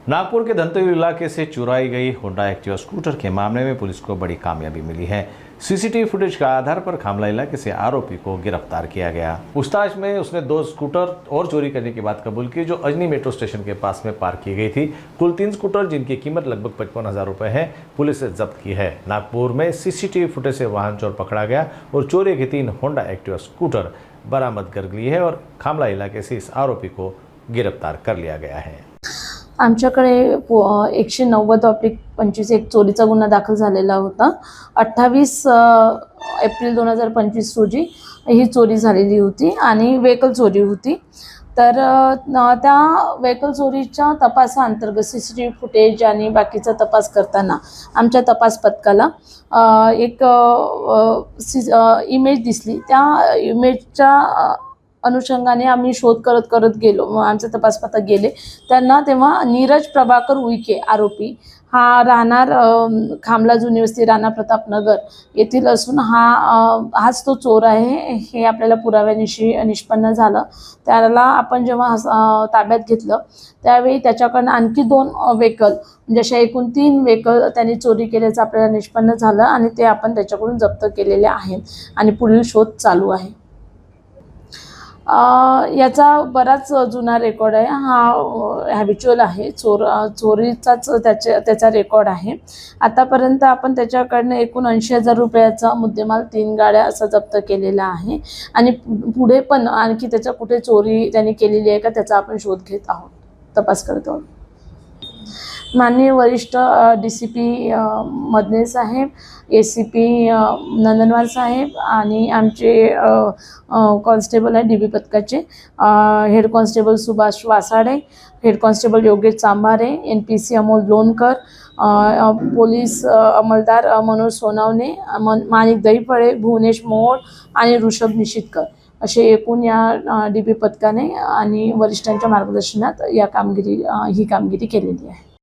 नागपुर के धंतोली इलाके से चुराई गई होंडा एक्टिवा स्कूटर के मामले में पुलिस को बड़ी कामयाबी मिली है। सीसीटीवी फुटेज के आधार पर खामला इलाके से आरोपी को गिरफ्तार किया गया। पूछताछ में उसने 2 स्कूटर और चोरी करने की बात कबूल की, जो अजनी मेट्रो स्टेशन के पास में पार्क की गई थी। कुल 3 स्कूटर, जिनकी कीमत लगभग 55,000 रुपये है, पुलिस ने जब्त की है। नागपुर में सीसीटीवी फुटेज से वाहन चोर पकड़ा गया और चोरी के 3 होंडा एक्टिवा स्कूटर बरामद कर ली है और खामला इलाके से इस आरोपी को गिरफ्तार कर लिया गया है। आमच्याकडे 190/25 एक चोरीचा गुन्हा दाखल झालेला होता। 28 एप्रिल 2025 रोजी ही चोरी झालेली होती आणि व्हेकल चोरी होती। तर त्या व्हेकल चोरीच्या तपासाअंतर्गत सीसीटीव्ही फुटेज आणि बाकीचा तपास करताना आमच्या तपास पथकाला एक इमेज दिसली। त्या इमेजच्या अनुषंगाने आम्ही शोध करत गेलो। आमचे तपास पथक गेले त्यांना, तेव्हा नीरज प्रभाकर उईके आरोपी हा राहणार खामला जुनी वस्ती राणा प्रताप नगर येथील असून हाच तो चोर आहे हे आपल्याला पुराव्यानिशी निष्पन्न झालं। त्याला आपण जेव्हा ताब्यात घेतलं त्यावेळी त्याच्याकडून आणखी 2 व्हेकल म्हणजे अशा एकूण 3 व्हेकल त्यांनी चोरी केल्याचं आपल्याला निष्पन्न झालं आणि ते आपण त्याच्याकडून जप्त केलेले आहेत आणि पुढील शोध चालू आहे। याचा बराच जुना रेकॉर्ड आहे। हा हॅबिच्युअल आहे, चोरीचाच त्याचा रेकॉर्ड आहे। आतापर्यंत आपण त्याच्याकडनं एकूण 80,000 रुपयाचा मुद्देमाल 3 गाड्या असा जप्त केलेला आहे आणि पुढे पण आणखी त्याच्या कुठे चोरी त्यांनी केलेली आहे का त्याचा आपण शोध घेत आहोत, तपास करत आहोत। माननीय वरिष्ठ DCP मदने साहेब, ACP नंदनवार साहेब आणि आमचे कॉन्स्टेबल आहे DB पथकाचे, head constable Subhash Wasade, head constable Yogesh Chambhare, NPC Amol Lonkar, police अंमलदार मनोज सोनावणे, माणिक दहीफळे, भुवनेश मोहोळ आणि ऋषभ निशितकर असे एकूण या DB पथकाने आणि वरिष्ठांच्या मार्गदर्शनात ही कामगिरी केलेली आहे।